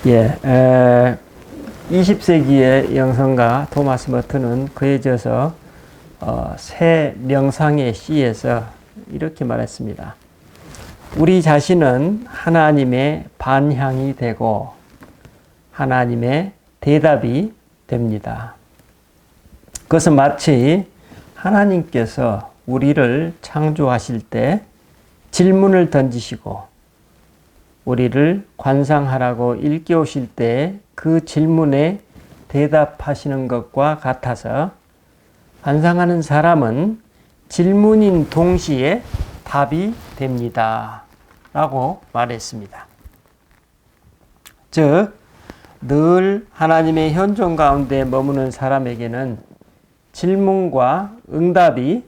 예, 20세기의 영성가 토마스 머튼은 그에 져서 새 명상의 시에서 이렇게 말했습니다. 우리 자신은 하나님의 반향이 되고 하나님의 대답이 됩니다. 그것은 마치 하나님께서 우리를 창조하실 때 질문을 던지시고 우리를 관상하라고 일깨우실 때 그 질문에 대답하시는 것과 같아서 관상하는 사람은 질문인 동시에 답이 됩니다. 라고 말했습니다. 즉, 늘 하나님의 현존 가운데 머무는 사람에게는 질문과 응답이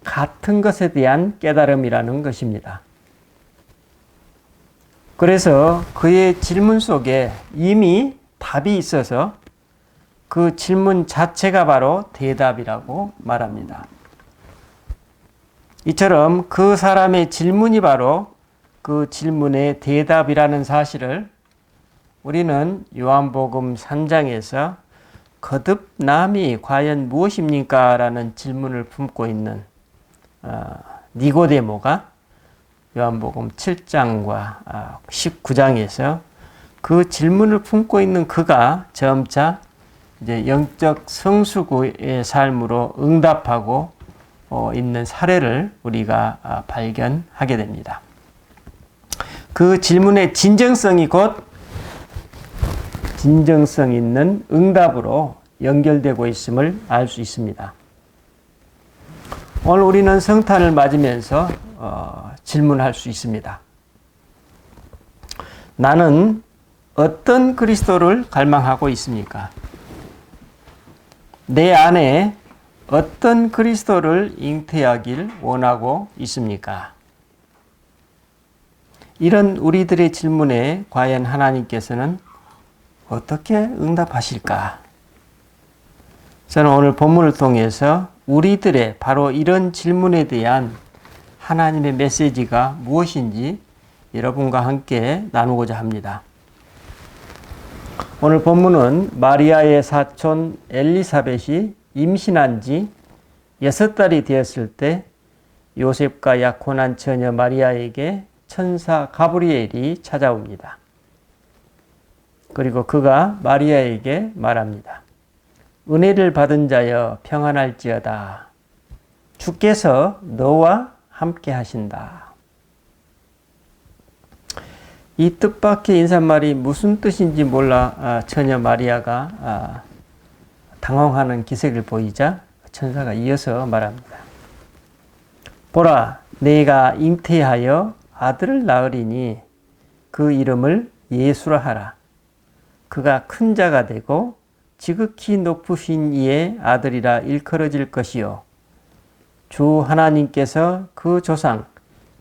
같은 것에 대한 깨달음이라는 것입니다. 그래서 그의 질문 속에 이미 답이 있어서 그 질문 자체가 바로 대답이라고 말합니다. 이처럼 그 사람의 질문이 바로 그 질문의 대답이라는 사실을 우리는 요한복음 3장에서 거듭남이 과연 무엇입니까? 라는 질문을 품고 있는 니고데모가 요한복음 7장과 19장에서 그 질문을 품고 있는 그가 점차 이제 영적 성수구의 삶으로 응답하고 있는 사례를 우리가 발견하게 됩니다. 그 질문의 진정성이 곧 진정성 있는 응답으로 연결되고 있음을 알 수 있습니다. 오늘 우리는 성탄을 맞으면서 질문할 수 있습니다. 나는 어떤 그리스도를 갈망하고 있습니까? 내 안에 어떤 그리스도를 잉태하길 원하고 있습니까? 이런 우리들의 질문에 과연 하나님께서는 어떻게 응답하실까? 저는 오늘 본문을 통해서 우리들의 바로 이런 질문에 대한 하나님의 메시지가 무엇인지 여러분과 함께 나누고자 합니다. 오늘 본문은 마리아의 사촌 엘리사벳이 임신한 지 6달이 되었을 때 요셉과 약혼한 처녀 마리아에게 천사 가브리엘이 찾아옵니다. 그리고 그가 마리아에게 말합니다. 은혜를 받은 자여 평안할지어다. 주께서 너와 함께 하신다. 이 뜻밖의 인사말이 무슨 뜻인지 몰라 처녀 마리아가 당황하는 기색을 보이자 천사가 이어서 말합니다. 보라, 내가 잉태하여 아들을 낳으리니 그 이름을 예수라 하라. 그가 큰 자가 되고 지극히 높으신 이의 아들이라 일컬어질 것이요. 주 하나님께서 그 조상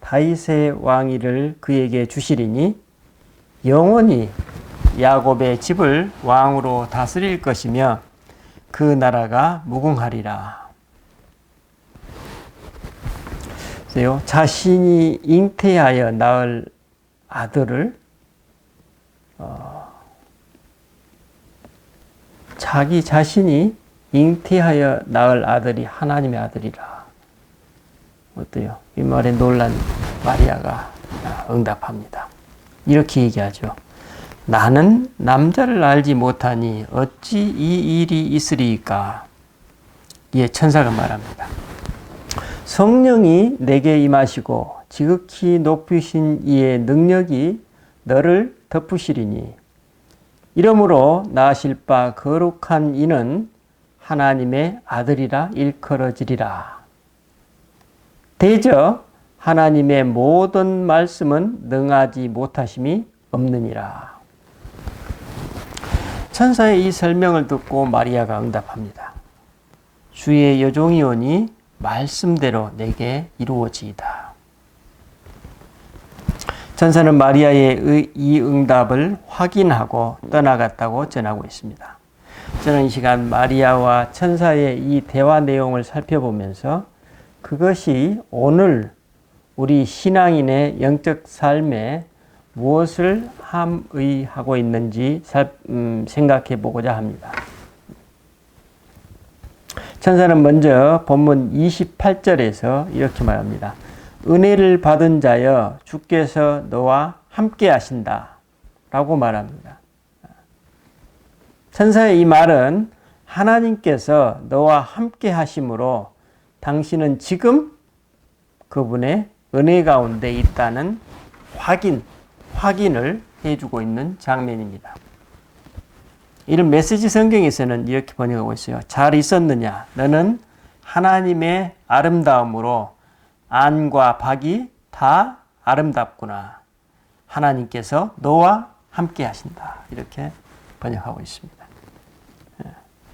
다윗의 왕위를 그에게 주시리니 영원히 야곱의 집을 왕으로 다스릴 것이며 그 나라가 무궁하리라. 그래서 자신이 잉태하여 낳을 아들을 자기 자신이 잉태하여 낳을 아들이 하나님의 아들이라. 어때요? 이 말에 놀란 마리아가 응답합니다. 이렇게 얘기하죠. 나는 남자를 알지 못하니 어찌 이 일이 있으리이까? 예, 천사가 말합니다. 성령이 내게 임하시고 지극히 높으신 이의 능력이 너를 덮으시리니 이러므로 낳으실 바 거룩한 이는 하나님의 아들이라 일컬어지리라. 대저 하나님의 모든 말씀은 능하지 못하심이 없느니라. 천사의 이 설명을 듣고 마리아가 응답합니다. 주의 여종이오니 말씀대로 내게 이루어지이다. 천사는 마리아의 이 응답을 확인하고 떠나갔다고 전하고 있습니다. 저는 이 시간 마리아와 천사의 이 대화 내용을 살펴보면서 그것이 오늘 우리 신앙인의 영적 삶에 무엇을 함의하고 있는지 생각해 보고자 합니다. 천사는 먼저 본문 28절에서 이렇게 말합니다. 은혜를 받은 자여 주께서 너와 함께 하신다 라고 말합니다. 천사의 이 말은 하나님께서 너와 함께 하심으로 당신은 지금 그분의 은혜 가운데 있다는 확인을 해주고 있는 장면입니다. 이런 메시지 성경에서는 이렇게 번역하고 있어요. 잘 있었느냐? 너는 하나님의 아름다움으로 안과 박이 다 아름답구나. 하나님께서 너와 함께 하신다. 이렇게 번역하고 있습니다.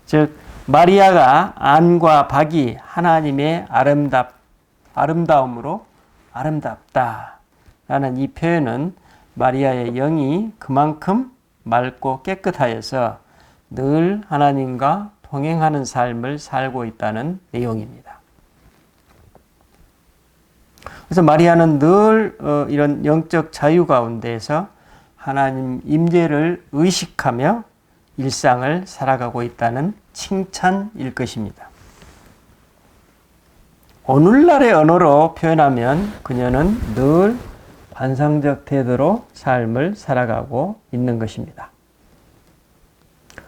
즉 마리아가 안과 박이 하나님의 아름다움으로 아름답다라는 이 표현은 마리아의 영이 그만큼 맑고 깨끗하여서 늘 하나님과 동행하는 삶을 살고 있다는 내용입니다. 그래서 마리아는 늘 이런 영적 자유 가운데에서 하나님 임재를 의식하며 일상을 살아가고 있다는 칭찬일 것입니다. 오늘날의 언어로 표현하면 그녀는 늘 관상적 태도로 삶을 살아가고 있는 것입니다.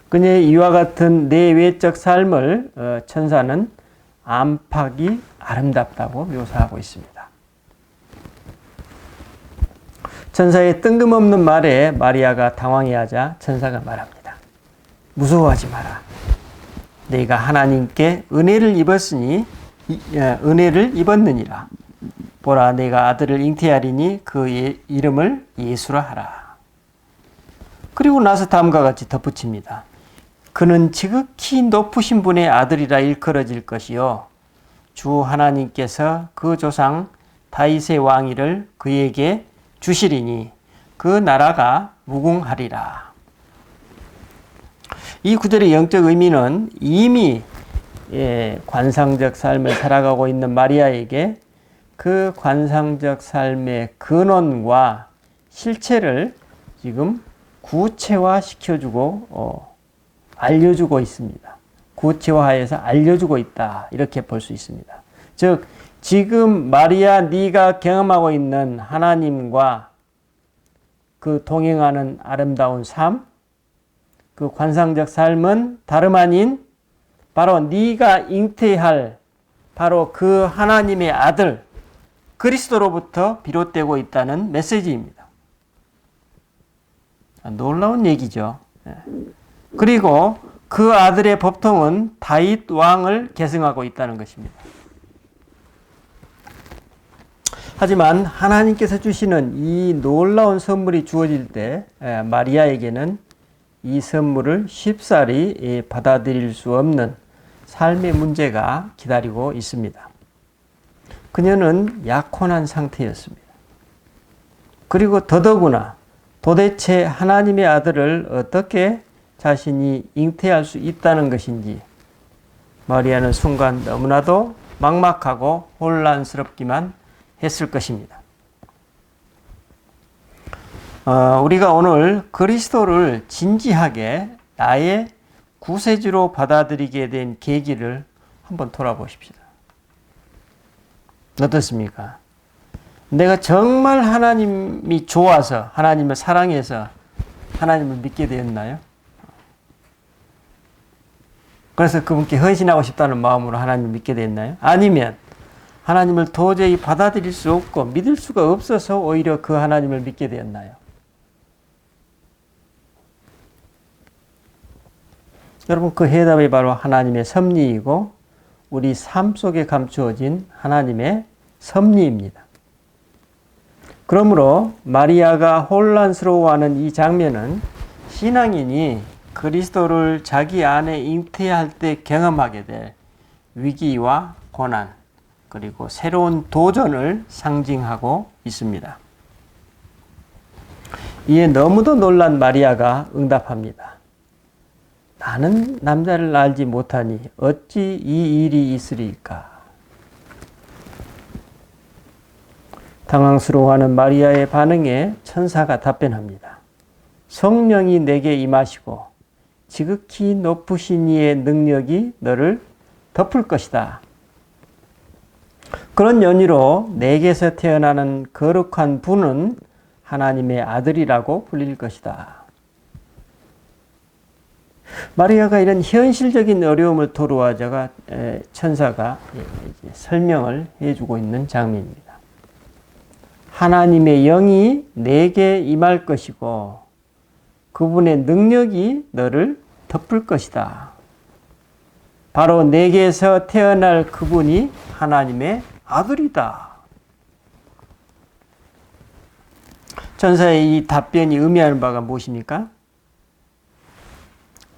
그녀의 이와 같은 내외적 삶을 천사는 안팎이 아름답다고 묘사하고 있습니다. 천사의 뜬금없는 말에 마리아가 당황해하자 천사가 말합니다. 무서워하지 마라. 네가 하나님께 은혜를 입었느니라. 보라, 내가 아들을 잉태하리니 그 이름을 예수라 하라. 그리고 나서 다음과 같이 덧붙입니다. 그는 지극히 높으신 분의 아들이라 일컬어질 것이요 주 하나님께서 그 조상 다윗의 왕위를 그에게 주시리니 그 나라가 무궁하리라. 이 구절의 영적 의미는 이미 관상적 삶을 살아가고 있는 마리아에게 그 관상적 삶의 근원과 실체를 지금 구체화 시켜주고 알려주고 있습니다. 구체화해서 알려주고 있다. 이렇게 볼 수 있습니다. 즉 지금 마리아 네가 경험하고 있는 하나님과 그 동행하는 아름다운 삶, 그 관상적 삶은 다름 아닌 바로 네가 잉태할 바로 그 하나님의 아들 그리스도로부터 비롯되고 있다는 메시지입니다. 놀라운 얘기죠. 그리고 그 아들의 법통은 다윗 왕을 계승하고 있다는 것입니다. 하지만 하나님께서 주시는 이 놀라운 선물이 주어질 때 마리아에게는 이 선물을 쉽사리 받아들일 수 없는 삶의 문제가 기다리고 있습니다. 그녀는 약혼한 상태였습니다. 그리고 더더구나 도대체 하나님의 아들을 어떻게 자신이 잉태할 수 있다는 것인지 마리아는 순간 너무나도 막막하고 혼란스럽기만 했을 것입니다. 우리가 오늘 그리스도를 진지하게 나의 구세주로 받아들이게 된 계기를 한번 돌아보십시다. 어떻습니까? 내가 정말 하나님이 좋아서 하나님을 사랑해서 하나님을 믿게 되었나요? 그래서 그분께 헌신하고 싶다는 마음으로 하나님을 믿게 됐나요? 아니면 하나님을 도저히 받아들일 수 없고 믿을 수가 없어서 오히려 그 하나님을 믿게 되었나요? 여러분, 그 해답이 바로 하나님의 섭리이고 우리 삶 속에 감추어진 하나님의 섭리입니다. 그러므로 마리아가 혼란스러워하는 이 장면은 신앙인이 그리스도를 자기 안에 잉태할 때 경험하게 될 위기와 고난 그리고 새로운 도전을 상징하고 있습니다. 이에 너무도 놀란 마리아가 응답합니다. 나는 남자를 알지 못하니 어찌 이 일이 있으리까? 당황스러워하는 마리아의 반응에 천사가 답변합니다. 성령이 내게 임하시고 지극히 높으신 이의 능력이 너를 덮을 것이다. 그런 연유로 내게서 태어나는 거룩한 분은 하나님의 아들이라고 불릴 것이다. 마리아가 이런 현실적인 어려움을 토로하자가 천사가 설명을 해주고 있는 장면입니다. 하나님의 영이 내게 임할 것이고 그분의 능력이 너를 덮을 것이다. 바로 내게서 태어날 그분이 하나님의 아들이다. 천사의 이 답변이 의미하는 바가 무엇입니까?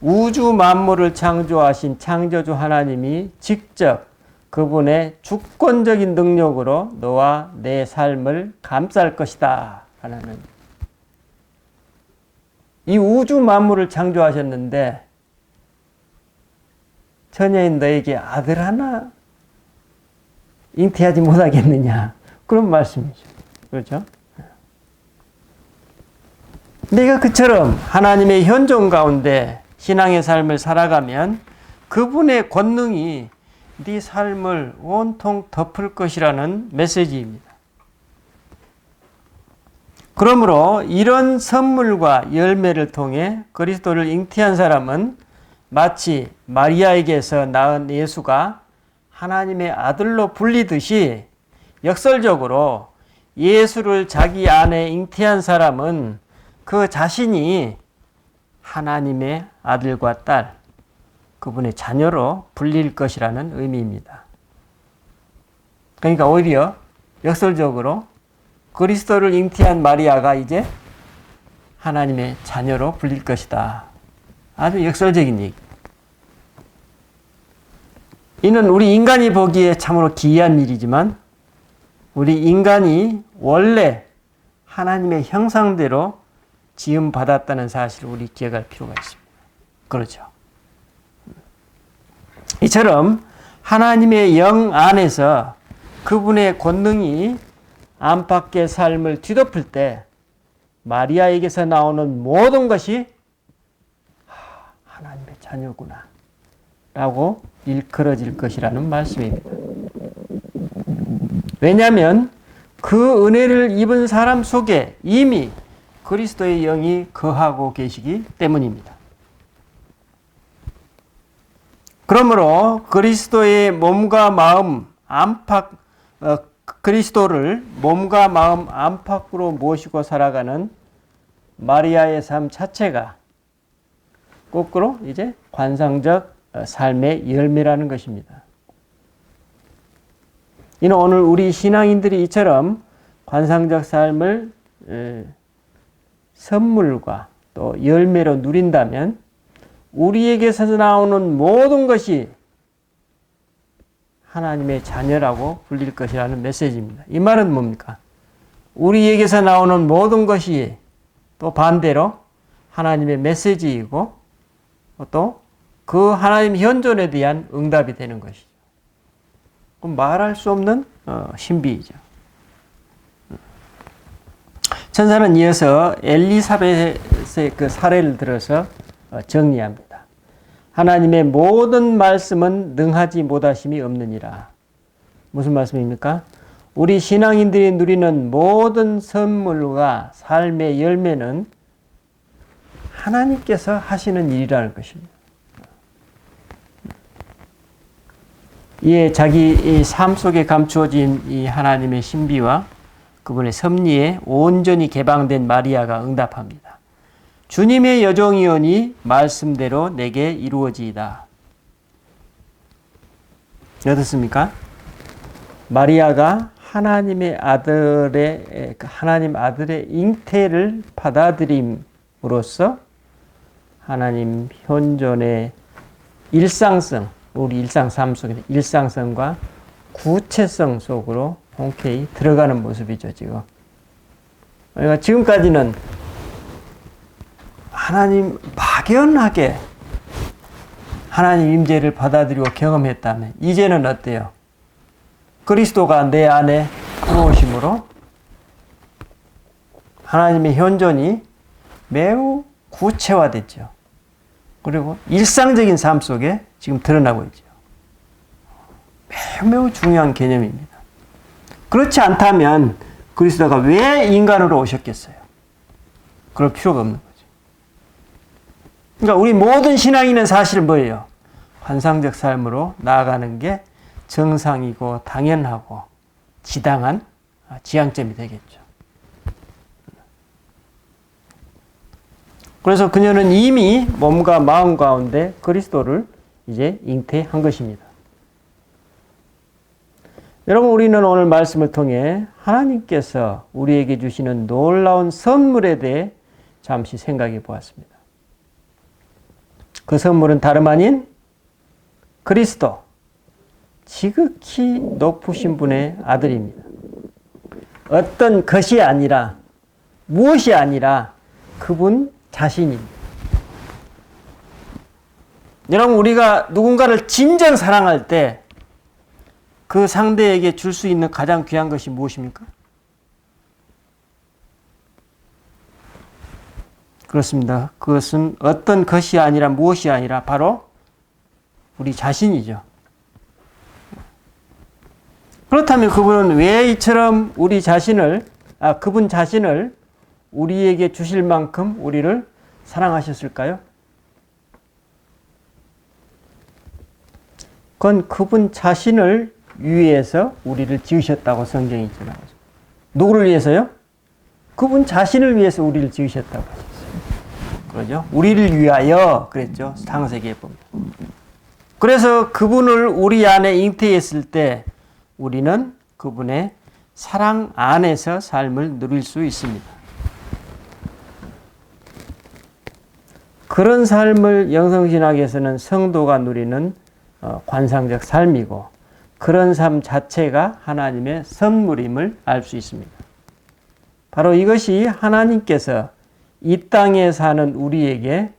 우주 만물을 창조하신 창조주 하나님이 직접 그분의 주권적인 능력으로 너와 내 삶을 감쌀 것이다 하는, 이 우주 만물을 창조하셨는데 처녀인 너에게 아들 하나 잉태하지 못하겠느냐, 그런 말씀이죠. 그렇죠? 내가 그처럼 하나님의 현존 가운데 신앙의 삶을 살아가면 그분의 권능이 네 삶을 온통 덮을 것이라는 메시지입니다. 그러므로 이런 선물과 열매를 통해 그리스도를 잉태한 사람은 마치 마리아에게서 낳은 예수가 하나님의 아들로 불리듯이 역설적으로 예수를 자기 안에 잉태한 사람은 그 자신이 하나님의 아들과 딸, 그분의 자녀로 불릴 것이라는 의미입니다. 그러니까 오히려 역설적으로 그리스도를 잉태한 마리아가 이제 하나님의 자녀로 불릴 것이다. 아주 역설적인 얘기. 이는 우리 인간이 보기에 참으로 기이한 일이지만 우리 인간이 원래 하나님의 형상대로 지음받았다는 사실을 우리 기억할 필요가 있습니다. 그렇죠. 이처럼 하나님의 영 안에서 그분의 권능이 안팎의 삶을 뒤덮을 때 마리아에게서 나오는 모든 것이 하나님의 자녀구나 라고 일컬어질 것이라는 말씀입니다. 왜냐하면 그 은혜를 입은 사람 속에 이미 그리스도의 영이 거하고 계시기 때문입니다. 그러므로 그리스도의 몸과 마음 그리스도를 몸과 마음 안팎으로 모시고 살아가는 마리아의 삶 자체가 거꾸로 이제 관상적 삶의 열매라는 것입니다. 이는 오늘 우리 신앙인들이 이처럼 관상적 삶을 선물과 또 열매로 누린다면 우리에게서 나오는 모든 것이 하나님의 자녀라고 불릴 것이라는 메시지입니다. 이 말은 뭡니까? 우리에게서 나오는 모든 것이 또 반대로 하나님의 메시지이고 또 그 하나님 현존에 대한 응답이 되는 것이죠. 말할 수 없는 신비이죠. 천사는 이어서 엘리사벳의 그 사례를 들어서 정리합니다. 하나님의 모든 말씀은 능하지 못하심이 없느니라. 무슨 말씀입니까? 우리 신앙인들이 누리는 모든 선물과 삶의 열매는 하나님께서 하시는 일이라는 것입니다. 이에 자기 삶 속에 감추어진 이 하나님의 신비와 그분의 섭리에 온전히 개방된 마리아가 응답합니다. 주님의 여종이오니 말씀대로 내게 이루어지이다. 어떻습니까? 마리아가 하나님 아들의 잉태를 받아들임으로써 하나님 현존의 일상성, 우리 일상 삶 속에 일상성과 구체성 속으로 흔쾌히 들어가는 모습이죠, 지금. 그러니까 지금까지는 하나님 막연하게 하나님 임재를 받아들이고 경험했다면 이제는 어때요? 그리스도가 내 안에 들어오심으로 하나님의 현존이 매우 구체화됐죠. 그리고 일상적인 삶 속에 지금 드러나고 있죠. 매우 중요한 개념입니다. 그렇지 않다면 그리스도가 왜 인간으로 오셨겠어요? 그럴 필요가 없는 거죠. 그러니까 우리 모든 신앙인은 사실 뭐예요? 환상적 삶으로 나아가는 게 정상이고 당연하고 지당한 지향점이 되겠죠. 그래서 그녀는 이미 몸과 마음 가운데 그리스도를 이제 잉태한 것입니다. 여러분, 우리는 오늘 말씀을 통해 하나님께서 우리에게 주시는 놀라운 선물에 대해 잠시 생각해 보았습니다. 그 선물은 다름 아닌 그리스도, 지극히 높으신 분의 아들입니다. 어떤 것이 아니라, 무엇이 아니라 그분 자신입니다. 여러분, 우리가 누군가를 진정 사랑할 때 그 상대에게 줄 수 있는 가장 귀한 것이 무엇입니까? 그렇습니다. 그것은 어떤 것이 아니라 무엇이 아니라 바로 우리 자신이죠. 그렇다면 그분은 왜 이처럼 그분 자신을 우리에게 주실 만큼 우리를 사랑하셨을까요? 그건 그분 자신을 위해서 우리를 지으셨다고 성경이 지나가죠. 누구를 위해서요? 그분 자신을 위해서 우리를 지으셨다고 하셨어요. 그러죠? 우리를 위하여 그랬죠. 창세기에 보면. 그래서 그분을 우리 안에 잉태했을 때 우리는 그분의 사랑 안에서 삶을 누릴 수 있습니다. 그런 삶을 영성신학에서는 성도가 누리는 관상적 삶이고 그런 삶 자체가 하나님의 선물임을 알 수 있습니다. 바로 이것이 하나님께서 이 땅에 사는 우리에게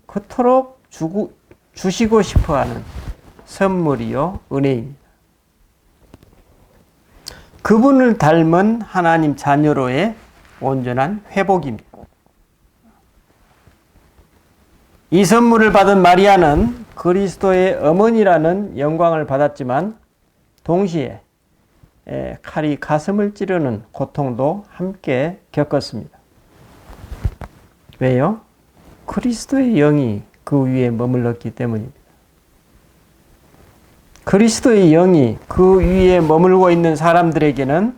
그토록 주시고 싶어하는 선물이요 은혜입니다. 그분을 닮은 하나님 자녀로의 온전한 회복입니다. 이 선물을 받은 마리아는 그리스도의 어머니라는 영광을 받았지만 동시에 칼이 가슴을 찌르는 고통도 함께 겪었습니다. 왜요? 그리스도의 영이 그 위에 머물렀기 때문입니다. 그리스도의 영이 그 위에 머물고 있는 사람들에게는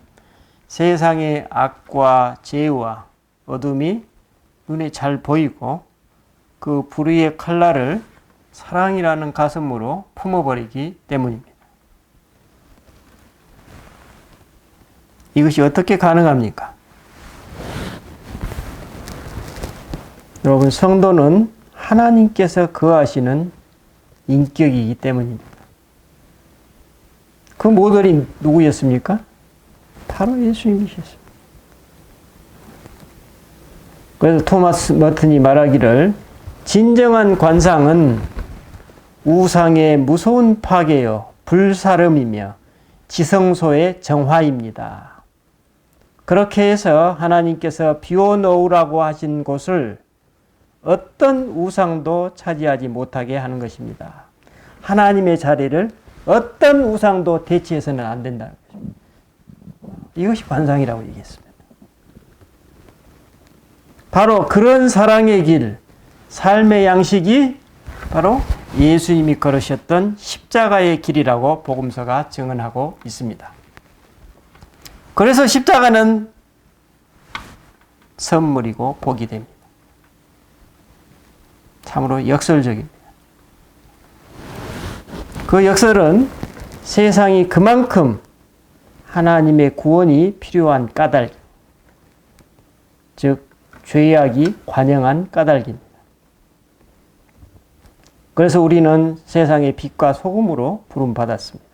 세상의 악과 죄와 어둠이 눈에 잘 보이고 그 불의의 칼날을 사랑이라는 가슴으로 품어버리기 때문입니다. 이것이 어떻게 가능합니까? 여러분, 성도는 하나님께서 거하시는 인격이기 때문입니다. 그 모델이 누구였습니까? 바로 예수님이셨습니다. 그래서 토마스 머튼이 말하기를 진정한 관상은 우상의 무서운 파괴요, 불사름이며 지성소의 정화입니다. 그렇게 해서 하나님께서 비워놓으라고 하신 곳을 어떤 우상도 차지하지 못하게 하는 것입니다. 하나님의 자리를 어떤 우상도 대체해서는 안 된다는 것입니다. 이것이 관상이라고 얘기했습니다. 바로 그런 사랑의 길, 삶의 양식이 바로 예수님이 걸으셨던 십자가의 길이라고 복음서가 증언하고 있습니다. 그래서 십자가는 선물이고 복이 됩니다. 참으로 역설적입니다. 그 역설은 세상이 그만큼 하나님의 구원이 필요한 까닭, 즉 죄악이 관영한 까닭입니다. 그래서 우리는 세상의 빛과 소금으로 부름받았습니다.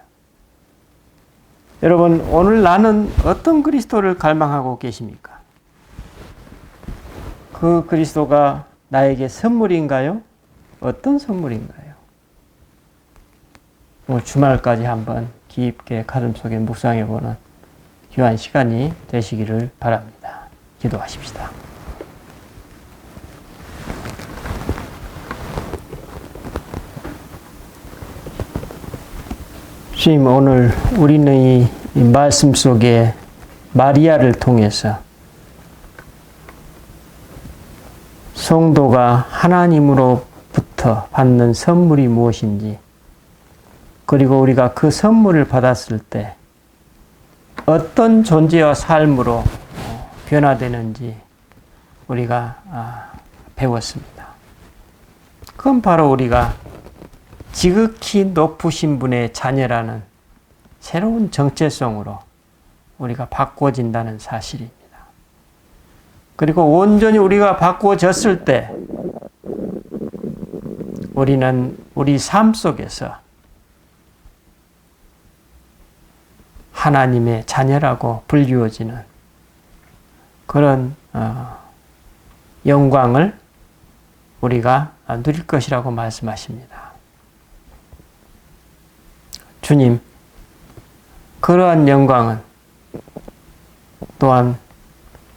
여러분, 오늘 나는 어떤 그리스도를 갈망하고 계십니까? 그 그리스도가 나에게 선물인가요? 어떤 선물인가요? 오늘 주말까지 한번 깊게 가슴속에 묵상해보는 귀한 시간이 되시기를 바랍니다. 기도하십시다. 주님, 오늘 우리는 이 말씀 속에 마리아를 통해서 성도가 하나님으로부터 받는 선물이 무엇인지, 그리고 우리가 그 선물을 받았을 때 어떤 존재와 삶으로 변화되는지 우리가 배웠습니다. 그건 바로 우리가 지극히 높으신 분의 자녀라는 새로운 정체성으로 우리가 바꿔진다는 사실입니다. 그리고 온전히 우리가 바꿔졌을 때 우리는 우리 삶 속에서 하나님의 자녀라고 불리워지는 그런 영광을 우리가 누릴 것이라고 말씀하십니다. 주님, 그러한 영광은 또한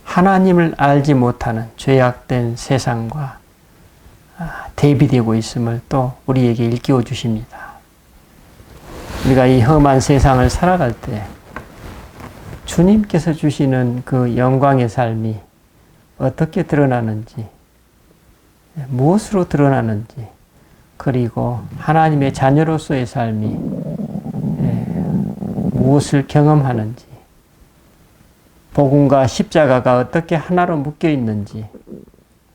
하나님을 알지 못하는 죄악된 세상과 대비되고 있음을 또 우리에게 일깨워 주십니다. 우리가 이 험한 세상을 살아갈 때 주님께서 주시는 그 영광의 삶이 어떻게 드러나는지, 무엇으로 드러나는지, 그리고 하나님의 자녀로서의 삶이 무엇을 경험하는지, 복음과 십자가가 어떻게 하나로 묶여 있는지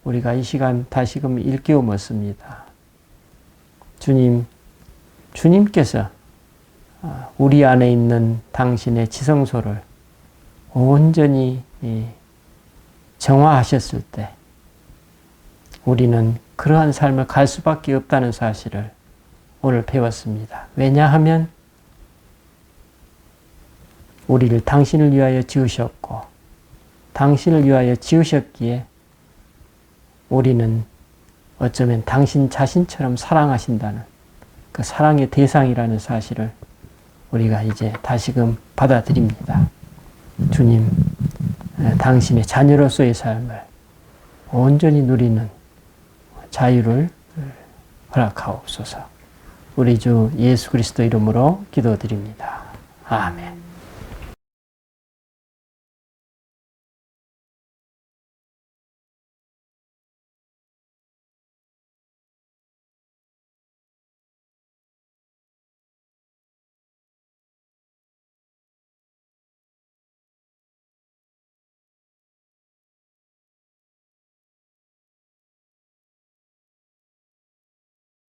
우리가 이 시간 다시금 일깨워 묻습니다. 주님께서 우리 안에 있는 당신의 지성소를 온전히 정화하셨을 때 우리는 그러한 삶을 갈 수밖에 없다는 사실을 오늘 배웠습니다. 왜냐하면 우리를 당신을 위하여 지으셨고 당신을 위하여 지으셨기에 우리는 어쩌면 당신 자신처럼 사랑하신다는 그 사랑의 대상이라는 사실을 우리가 이제 다시금 받아들입니다. 주님, 당신의 자녀로서의 삶을 온전히 누리는 자유를 허락하옵소서. 우리 주 예수 그리스도 이름으로 기도드립니다. 아멘.